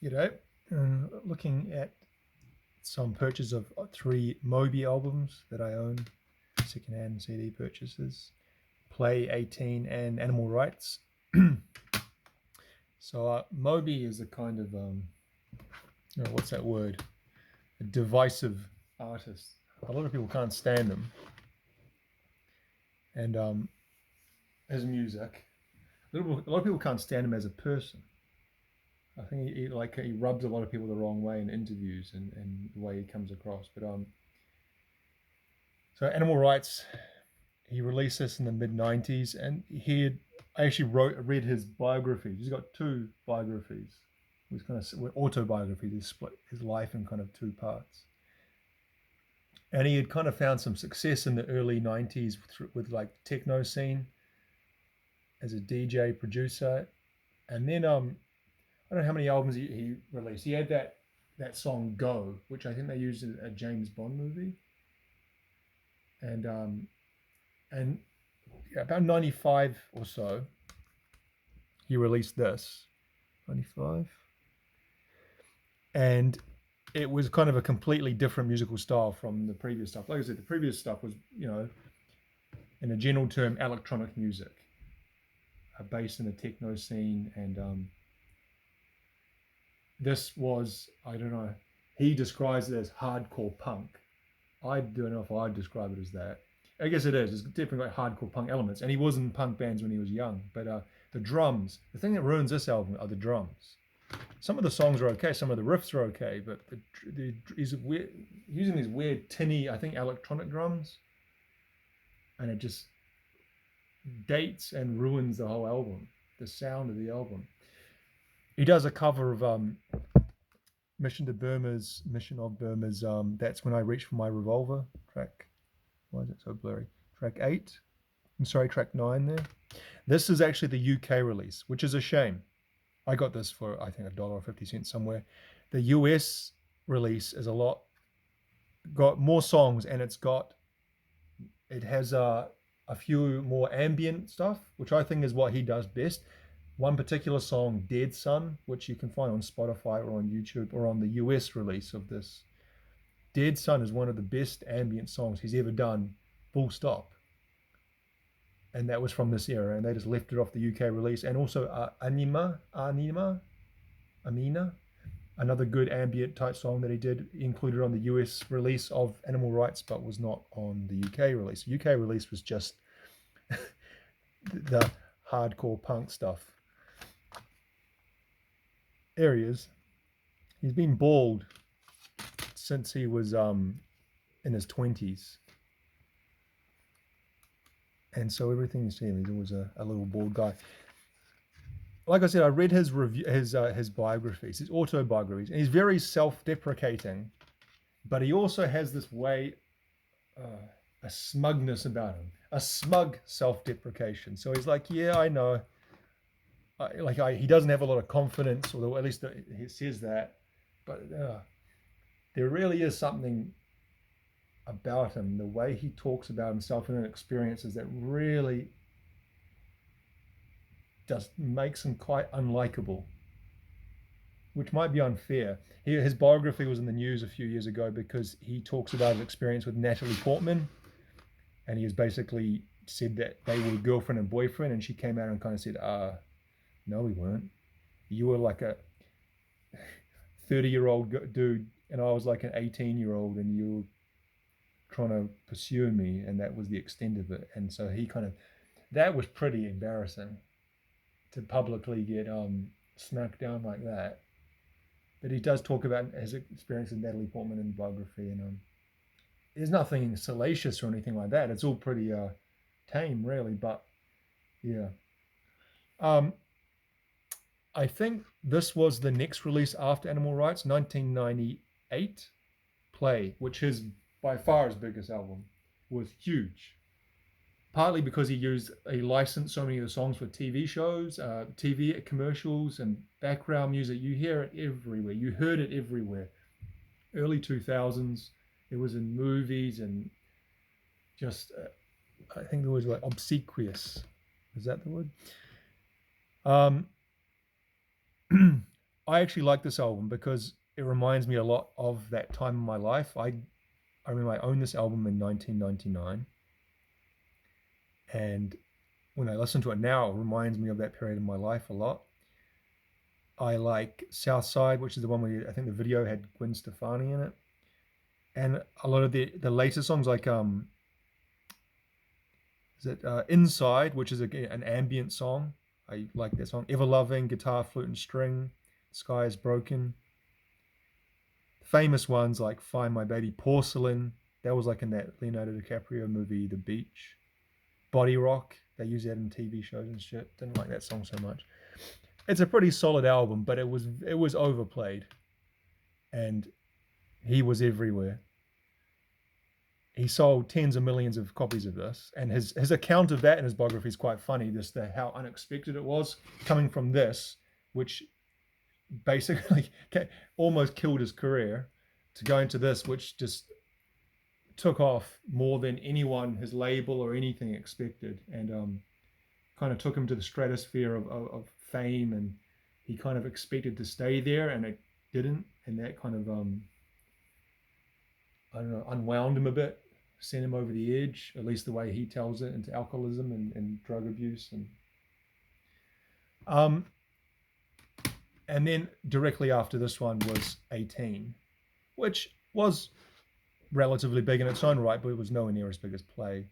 G'day. Looking at some purchase of 3 Moby albums that I own, secondhand CD purchases, Play 18 and Animal Rights. So Moby is a kind of, what's that word? A divisive artist. A lot of people can't stand him. And his music, a lot of people can't stand him as a person. I think he rubs a lot of people the wrong way in interviews and the way he comes across. But so Animal Rights, he released this in the mid-90s, and I actually read his biographies. He's got 2 biographies. It was kind of autobiographies. He split his life in kind of 2 parts. And he had kind of found some success in the early 90s with like techno scene as a DJ producer. And then I don't know how many albums he released. He had that song "Go," which I think they used in a James Bond movie, and yeah, about 95 or so, he released this 95, and it was kind of a completely different musical style from the previous stuff. Like I said, the previous stuff was, in a general term, electronic music, based in the techno scene, and this was, I don't know, he describes it as hardcore punk. I don't know if I'd describe it as that. I guess it is. It's definitely like hardcore punk elements. And he was in punk bands when he was young. But the drums, the thing that ruins this album are the drums. Some of the songs are okay, some of the riffs are okay, but he's using these weird tinny, I think, electronic drums. And it just dates and ruins the whole album, the sound of the album. He does a cover of Mission of Burma's That's When I Reach for My Revolver track. Why is it so blurry? Track 8. I'm sorry, track 9 there. This is actually the UK release, which is a shame. I got this for, I think, $1.50 somewhere. The US release is got more songs, and it has a few more ambient stuff, which I think is what he does best. One particular song, Dead Sun, which you can find on Spotify or on YouTube or on the US release of this. Dead Sun is one of the best ambient songs he's ever done, full stop. And that was from this era, and they just left it off the UK release. And also Amina, another good ambient type song that he did, included on the US release of Animal Rights, but was not on the UK release. The UK release was just the hardcore punk stuff. There he is. He's been bald since he was in his 20s. And so everything you see him, he's always a little bald guy. Like I said, I read his biographies, his autobiographies, and he's very self-deprecating, but he also has this way, a smugness about him, a smug self-deprecation. So he's like, yeah, I know. He doesn't have a lot of confidence, although at least he says that. But there really is something about him, the way he talks about himself and experiences, that really just makes him quite unlikable, which might be unfair. His biography was in the news a few years ago because he talks about his experience with Natalie Portman, and he has basically said that they were girlfriend and boyfriend, and she came out and kind of said, no, we weren't. You were like a 30-year-old dude, and I was like an 18-year-old, and you were trying to pursue me, and that was the extent of it. And so that was pretty embarrassing to publicly get smacked down like that. But he does talk about his experience with Natalie Portman in the biography, and there's nothing salacious or anything like that. It's all pretty tame, really. But yeah. I think this was the next release after Animal Rights, 1998, Play, which is by far his biggest album, was huge. Partly because he licensed so many of the songs for TV shows, TV commercials, and background music. You hear it everywhere. You heard it everywhere. Early 2000s, it was in movies, and just, I think there was like obsequious. Is that the word? I actually like this album because it reminds me a lot of that time in my life. I remember I owned this album in 1999, and when I listen to it now, it reminds me of that period in my life a lot. I like Southside, which is the one where I think the video had Gwen Stefani in it, and a lot of the later songs like is it Inside, which is an ambient song. I like that song. Ever Loving, guitar, flute, and string. Sky is Broken. Famous ones like Find My Baby, Porcelain. That was like in that Leonardo DiCaprio movie, The Beach. Body Rock. They use that in TV shows and shit. Didn't like that song so much. It's a pretty solid album, but it was overplayed, and he was everywhere. He sold tens of millions of copies of this, and his account of that in his biography is quite funny. Just how unexpected it was coming from this, which basically almost killed his career, to go into this, which just took off more than anyone, his label or anything expected, and kind of took him to the stratosphere of fame, and he kind of expected to stay there, and it didn't, and that kind of I don't know, unwound him a bit, sent him over the edge, at least the way he tells it, into alcoholism and drug abuse, um, and then directly after this one was 18, which was relatively big in its own right, but it was nowhere near as big as Play.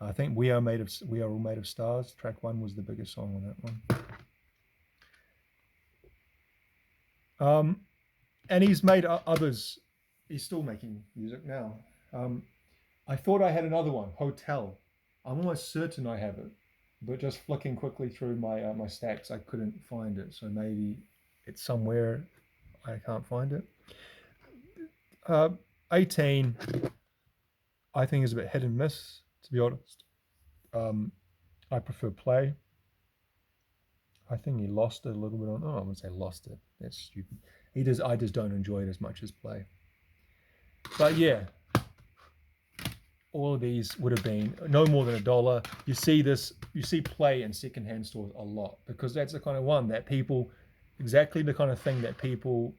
I think We Are All Made of Stars. Track 1 was the biggest song on that one. And he's made others. He's still making music now. I thought I had another one, Hotel. I'm almost certain I have it, but just flicking quickly through my stacks, I couldn't find it. So maybe it's somewhere. I can't find it. 18, I think is a bit hit and miss, to be honest. I prefer Play. I think he lost it a little bit on. Oh, I wouldn't say lost it. That's stupid. I just don't enjoy it as much as Play. But yeah, all of these would have been no more than $1. You see Play in secondhand stores a lot, because that's the kind of one that people, exactly the kind of thing that people,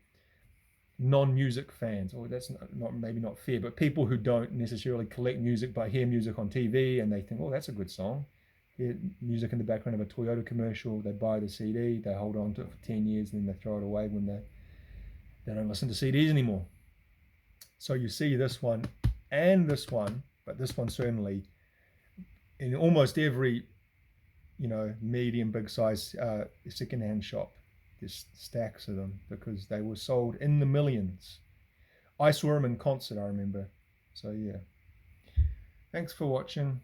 non-music fans, or that's not maybe not fair, but people who don't necessarily collect music but hear music on TV and they think, oh, that's a good song. Hear music in the background of a Toyota commercial, they buy the CD, they hold on to it for 10 years, and then they throw it away when they don't listen to CDs anymore. So you see this one and this one, but this one certainly in almost every, medium, big size secondhand shop. There's stacks of them because they were sold in the millions. I saw them in concert, I remember. So yeah. Thanks for watching.